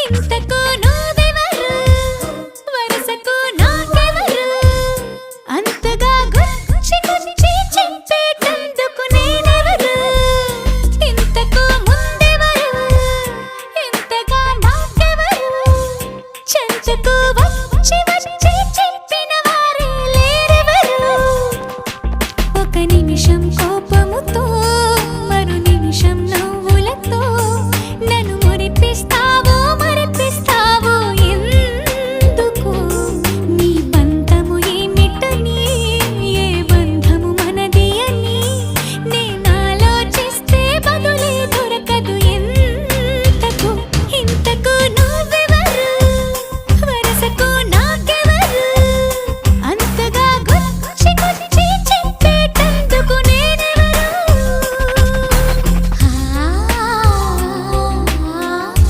ఇంతకు నువ్వెవరు వరసకు నాకెవరు అంతగా గుచ్చి గుచ్చి చెప్పేటందుకు నేనెవరు ఇంతకు ముందెవరు ఇంతగా నాకెవరు చెంచుకు వచ్చి వచ్చి